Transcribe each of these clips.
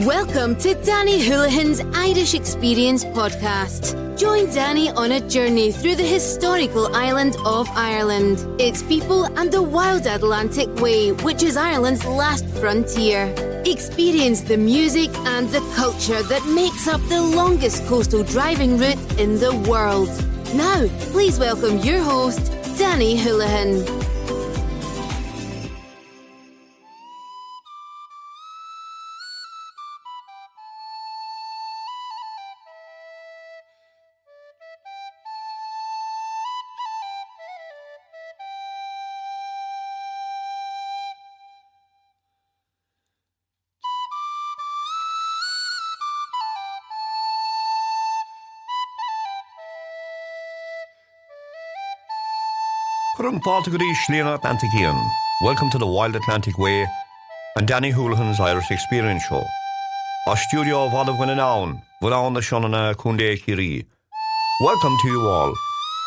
Welcome to Danny Houlihan's Irish Experience podcast. Join Danny on a journey through the historical island of Ireland, its people and the wild Atlantic way, which is Ireland's last frontier. Experience the music and the culture that makes up the longest coastal driving route in the world. Now, please welcome your host, Danny Houlihan. Welcome to the Wild Atlantic Way and Danny Houlihan's Irish Experience Show. Our studio of Olive Winnown, Vunaun the Shonana Kunde Kiri. Welcome to you all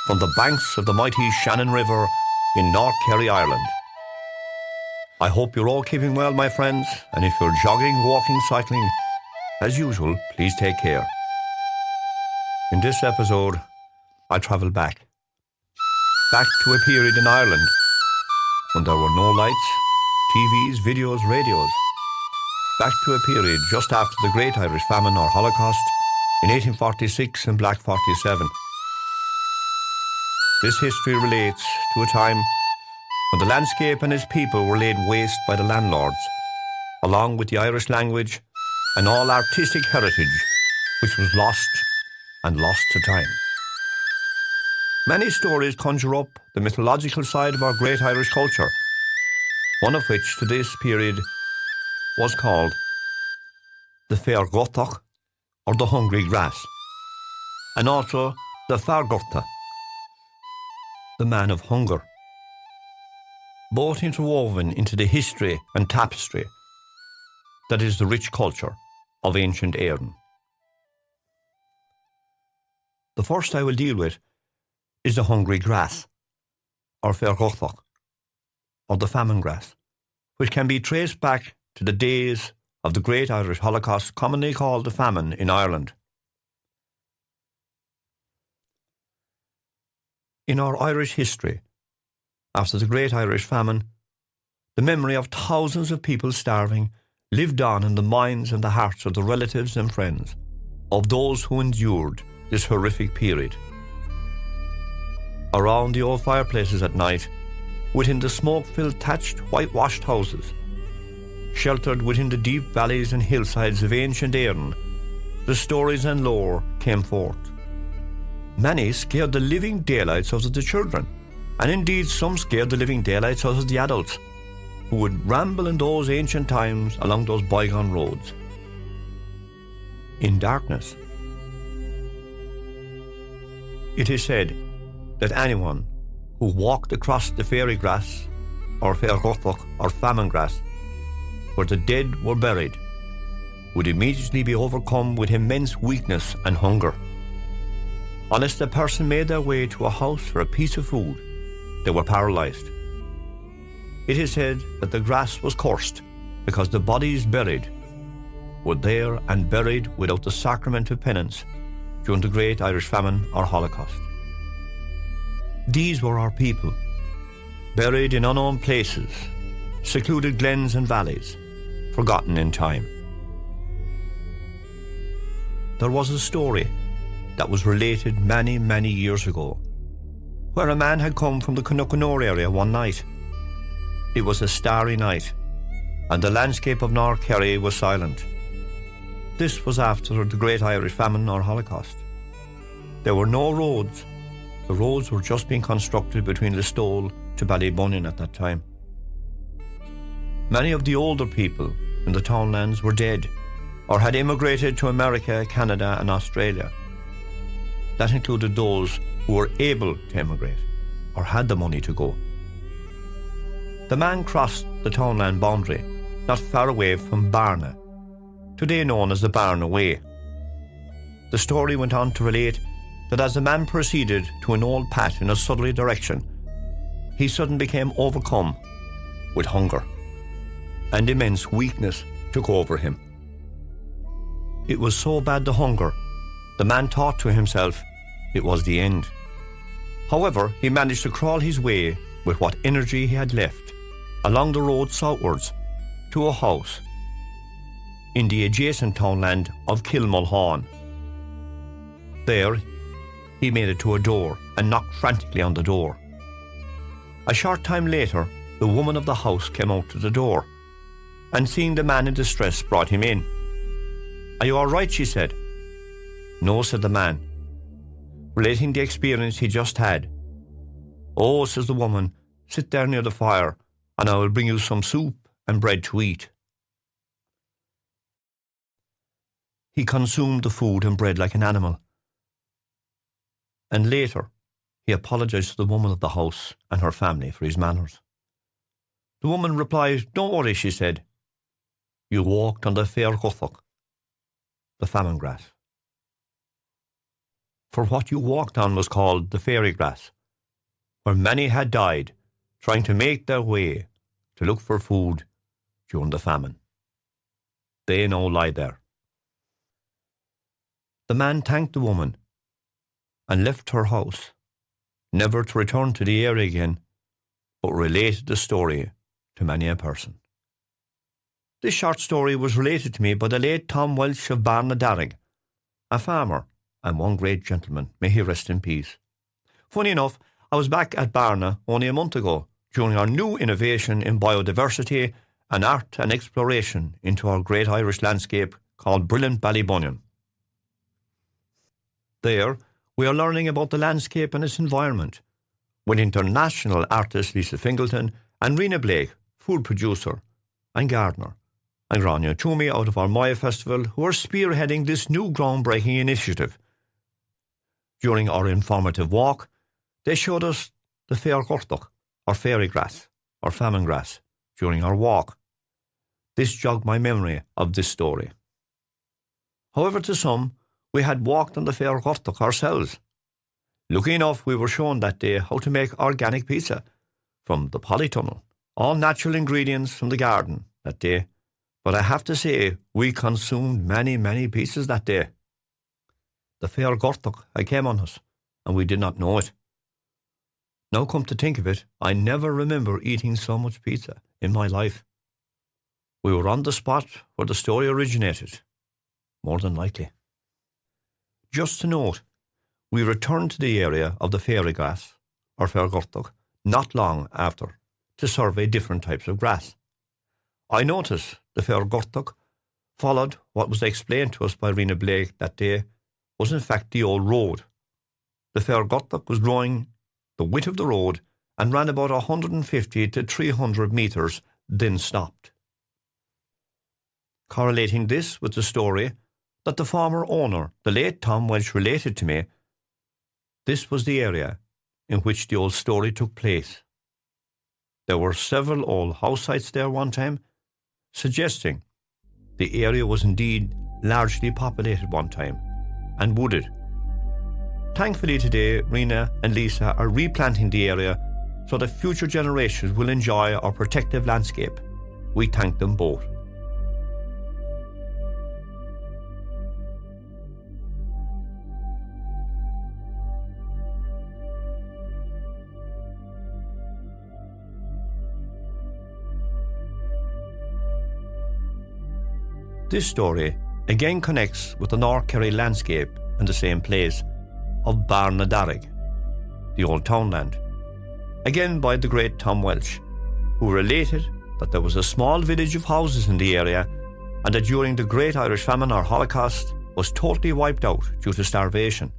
from the banks of the mighty Shannon River in North Kerry, Ireland. I hope you're all keeping well, my friends, and if you're jogging, walking, cycling, as usual, please take care. In this episode, I travel back to a period in Ireland when there were no lights, TVs, videos, radios. Back to a period just after the Great Irish Famine or Holocaust in 1846 and Black 47. This history relates to a time when the landscape and its people were laid waste by the landlords, along with the Irish language and all artistic heritage, which was lost to time. Many stories conjure up the mythological side of our great Irish culture, one of which to this period was called the Fear Ghota, or the hungry grass, and also the Fear Ghota, the man of hunger, both interwoven into the history and tapestry that is the rich culture of ancient Éireann. The first I will deal with is the hungry grass, or Fear Ghota, or the famine grass, which can be traced back to the days of the Great Irish Holocaust, commonly called the famine in Ireland. In our Irish history, after the Great Irish Famine, the memory of thousands of people starving lived on in the minds and the hearts of the relatives and friends of those who endured this horrific period. Around the old fireplaces at night, within the smoke-filled thatched, whitewashed houses, sheltered within the deep valleys and hillsides of ancient Éireann, the stories and lore came forth. Many scared the living daylights out of the children, and indeed some scared the living daylights out of the adults, who would ramble in those ancient times along those bygone roads. In darkness, it is said that anyone who walked across the fairy grass, or Fear Ghota, or famine grass, where the dead were buried, would immediately be overcome with immense weakness and hunger. Unless the person made their way to a house for a piece of food, they were paralysed. It is said that the grass was cursed because the bodies buried were there and buried without the sacrament of penance during the Great Irish Famine or Holocaust. These were our people, buried in unknown places, secluded glens and valleys, forgotten in time. There was a story that was related many, many years ago, where a man had come from the Connaughtonore area one night. It was a starry night, and the landscape of North Kerry was silent. This was after the Great Irish Famine or Holocaust. There were no roads. The roads were just being constructed between Listowel to Ballybunion at that time. Many of the older people in the townlands were dead or had immigrated to America, Canada and Australia. That included those who were able to immigrate or had the money to go. The man crossed the townland boundary not far away from Barna, today known as the Barna Way. The story went on to relate that as the man proceeded to an old path in a southerly direction, he suddenly became overcome with hunger, and immense weakness took over him. It was so bad, the hunger, the man thought to himself it was the end. However, he managed to crawl his way with what energy he had left along the road southwards to a house in the adjacent townland of Kilmulhane. There, he made it to a door and knocked frantically on the door. A short time later, the woman of the house came out to the door and, seeing the man in distress, brought him in. "Are you all right?" she said. "No," said the man, relating the experience he just had. "Oh," says the woman, "sit there near the fire and I will bring you some soup and bread to eat." He consumed the food and bread like an animal, and later he apologised to the woman of the house and her family for his manners. The woman replied, "Don't worry," she said. "You walked on the Fear Ghota, the famine grass." For what you walked on was called the fairy grass, where many had died trying to make their way to look for food during the famine. They now lie there. The man thanked the woman and left her house, never to return to the area again, but related the story to many a person. This short story was related to me by the late Tom Welsh of Barnadarrig, a farmer and one great gentleman. May he rest in peace. Funny enough, I was back at Barna only a month ago during our new innovation in biodiversity and art and exploration into our great Irish landscape called Brilliant Ballybunion. There, we are learning about the landscape and its environment with international artist Lisa Fingleton and Rena Blake, food producer and gardener, and Grania Toomey out of our Maya Festival, who are spearheading this new groundbreaking initiative. During our informative walk, they showed us the Fear Ghorta, or fairy grass, or famine grass, during our walk. This jogged my memory of this story. However, to some, we had walked on the Fear Ghorta ourselves. Lucky enough, we were shown that day how to make organic pizza from the polytunnel, all natural ingredients from the garden that day. But I have to say, we consumed many, many pieces that day. The Fear Ghorta came on us, and we did not know it. Now come to think of it, I never remember eating so much pizza in my life. We were on the spot where the story originated, more than likely. Just to note, we returned to the area of the fairy grass, or Fear Ghorta, not long after, to survey different types of grass. I noticed the Fear Ghorta followed what was explained to us by Rena Blake that day was in fact the old road. The Fear Ghorta was growing the width of the road and ran about 150 to 300 metres, then stopped. Correlating this with the story that the former owner, the late Tom Welsh, related to me, this was the area in which the old story took place. There were several old house sites there one time, suggesting the area was indeed largely populated one time and wooded. Thankfully today, Rena and Lisa are replanting the area so that future generations will enjoy our protective landscape. We thank them both. This story again connects with the North Kerry landscape in the same place of Barnadarrig, the old townland, again by the great Tom Welsh, who related that there was a small village of houses in the area and that during the Great Irish Famine or Holocaust was totally wiped out due to starvation.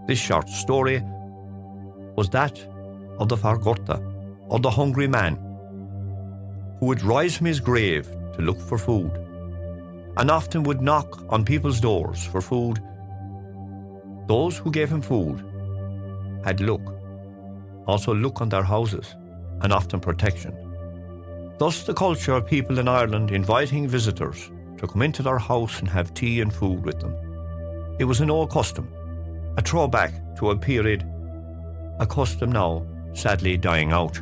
This short story was that of the Fear Ghorta, or the hungry man, who would rise from his grave to look for food, and often would knock on people's doors for food. Those who gave him food had also luck on their houses, and often protection. Thus the culture of people in Ireland inviting visitors to come into their house and have tea and food with them. It was an old custom, a throwback to a period, a custom now sadly dying out.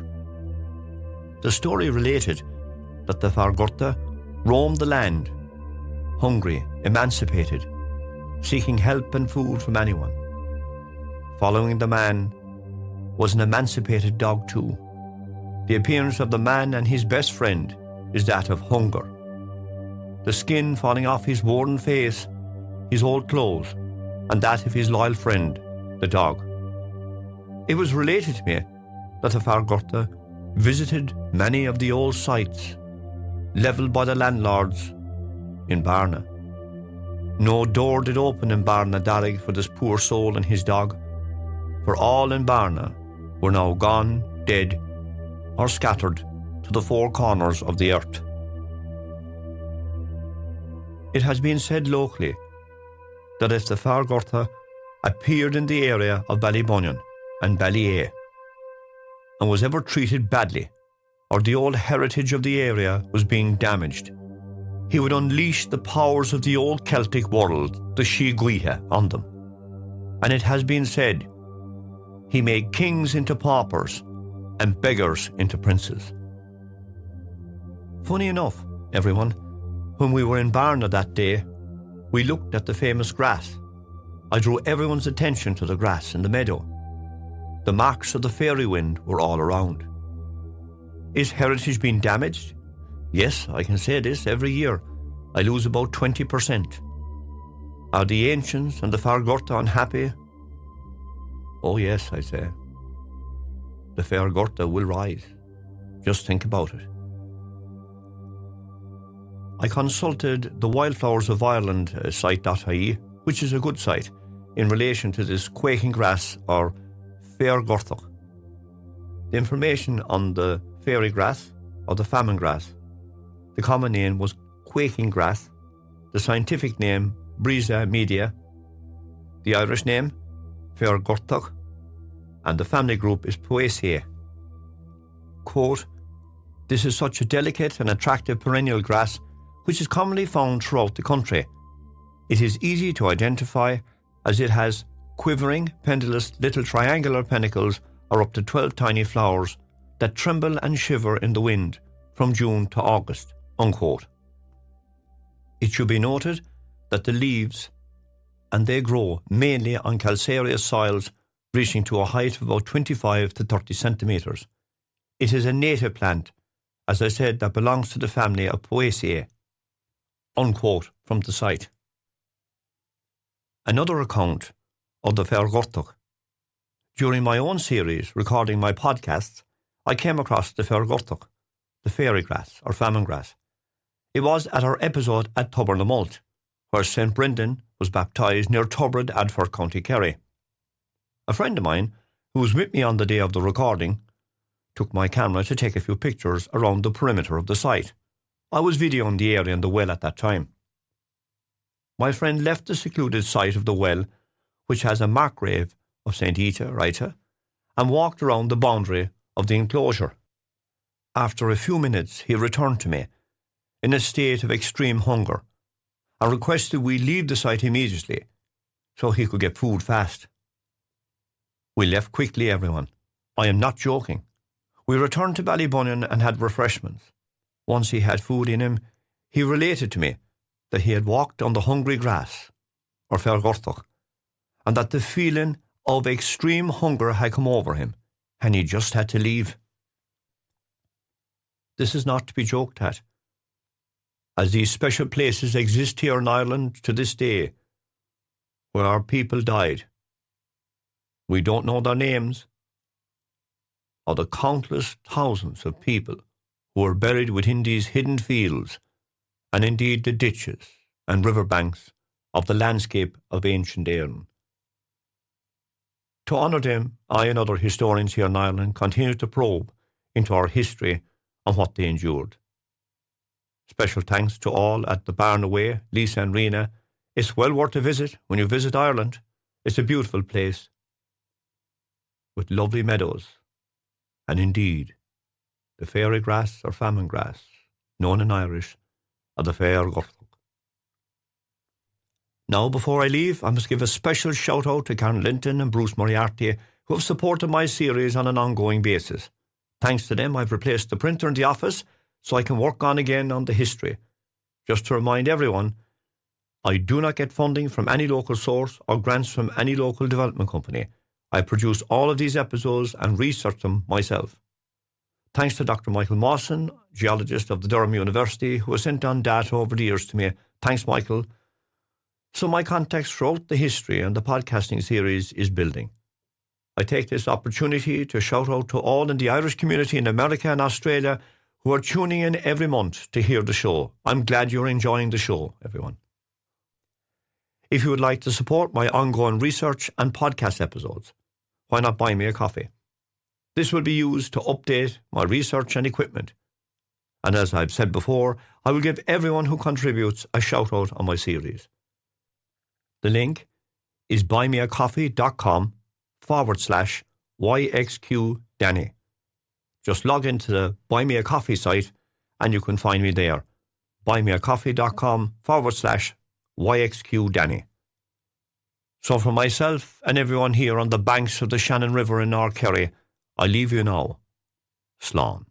The story related that the Fear Ghorta roamed the land hungry, emancipated, seeking help and food from anyone. Following the man was an emancipated dog too. The appearance of the man and his best friend is that of hunger. The skin falling off his worn face, his old clothes, and that of his loyal friend, the dog. It was related to me that the Fear Ghorta visited many of the old sites levelled by the landlords in Barna. No door did open in Barna Darig for this poor soul and his dog, for all in Barna were now gone, dead, or scattered to the four corners of the earth. It has been said locally that if the Fear Ghorta appeared in the area of Ballybunion and Ballyae and was ever treated badly, or the old heritage of the area was being damaged, he would unleash the powers of the old Celtic world, the Fear Ghota, on them. And it has been said, he made kings into paupers and beggars into princes. Funny enough, everyone, when we were in Barna that day, we looked at the famous grass. I drew everyone's attention to the grass in the meadow. The marks of the fairy wind were all around. Is heritage being damaged? Yes, I can say this every year. I lose about 20%. Are the ancients and the Fear Ghorta unhappy? Oh yes, I say. The Fear Ghorta will rise. Just think about it. I consulted the Wildflowers of Ireland site.ie, which is a good site, in relation to this quaking grass or Fear Ghorta. The information on the fairy grass or the famine grass, the common name was quaking grass, the scientific name Brisa media, the Irish name Fear Ghorta, and the family group is Poaceae. Quote, "This is such a delicate and attractive perennial grass which is commonly found throughout the country. It is easy to identify as it has quivering, pendulous little triangular panicles or up to 12 tiny flowers that tremble and shiver in the wind from June to August." Unquote. It should be noted that the leaves, and they grow mainly on calcareous soils reaching to a height of about 25 to 30 centimetres. It is a native plant, as I said, that belongs to the family of Poaceae. Unquote from the site. Another account of the Fear Ghorta. During my own series recording my podcasts, I came across the Fear Ghorta, the fairy grass or famine grass. It was at our episode at Tubernamolt, where St. Brendan was baptised near Tubrad, Adford, County Kerry. A friend of mine, who was with me on the day of the recording, took my camera to take a few pictures around the perimeter of the site. I was videoing the area and the well at that time. My friend left the secluded site of the well, which has a markgrave of St. Rita, and walked around the boundary of the enclosure. After a few minutes, he returned to me in a state of extreme hunger and requested we leave the site immediately so he could get food fast. We left quickly, everyone. I am not joking. We returned to Ballybunion and had refreshments. Once he had food in him, he related to me that he had walked on the hungry grass, or Fear Ghorta, and that the feeling of extreme hunger had come over him, and he just had to leave. This is not to be joked at, as these special places exist here in Ireland to this day, where our people died. We don't know their names, or the countless thousands of people who are buried within these hidden fields, and indeed the ditches and riverbanks of the landscape of ancient Éireann. To honour them, I and other historians here in Ireland continue to probe into our history and what they endured. Special thanks to all at the Barna Way, Lisa and Rena. It's well worth a visit when you visit Ireland. It's a beautiful place with lovely meadows, and indeed, the fairy grass or famine grass, known in Irish as the Fear Ghorta. Now, before I leave, I must give a special shout out to Karen Linton and Bruce Moriarty, who have supported my series on an ongoing basis. Thanks to them, I've replaced the printer in the office so I can work on again on the history. Just to remind everyone, I do not get funding from any local source or grants from any local development company. I produce all of these episodes and research them myself. Thanks to Dr. Michael Mawson, geologist of the Durham University, who has sent on data over the years to me. Thanks, Michael. So my context throughout the history and the podcasting series is building. I take this opportunity to shout out to all in the Irish community in America and Australia who are tuning in every month to hear the show. I'm glad you're enjoying the show, everyone. If you would like to support my ongoing research and podcast episodes, why not buy me a coffee? This will be used to update my research and equipment. And as I've said before, I will give everyone who contributes a shout out on my series. The link is buymeacoffee.com/YXQDanny. Just log into the Buy Me a Coffee site and you can find me there. buymeacoffee.com/YXQDanny. So for myself and everyone here on the banks of the Shannon River in North Kerry, I leave you now. Slán.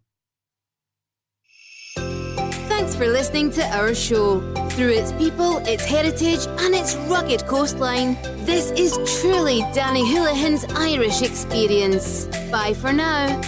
Thanks for listening to our show. Through its people, its heritage, and its rugged coastline, this is truly Danny Houlihan's Irish experience. Bye for now.